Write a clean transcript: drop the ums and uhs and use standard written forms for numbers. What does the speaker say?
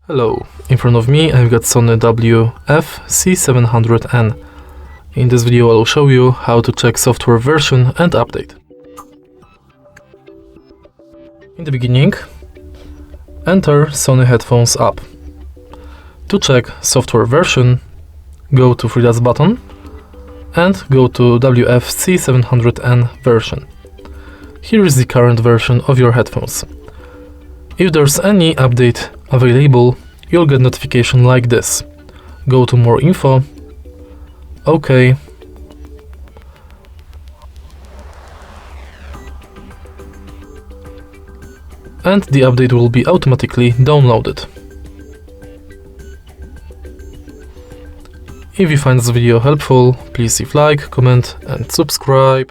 Hello, in front of me I've got SONY WF-C700N. In this video I'll show you how to check software version and update. In the beginning, enter Sony Headphones app. To check software version, go to 3 button and go to WF-C700N version. Here is the current version of your headphones. If there's any update available, you'll get notification like this. Go to more info, OK, and the update will be automatically downloaded. If you find this video helpful, please leave like, comment and subscribe.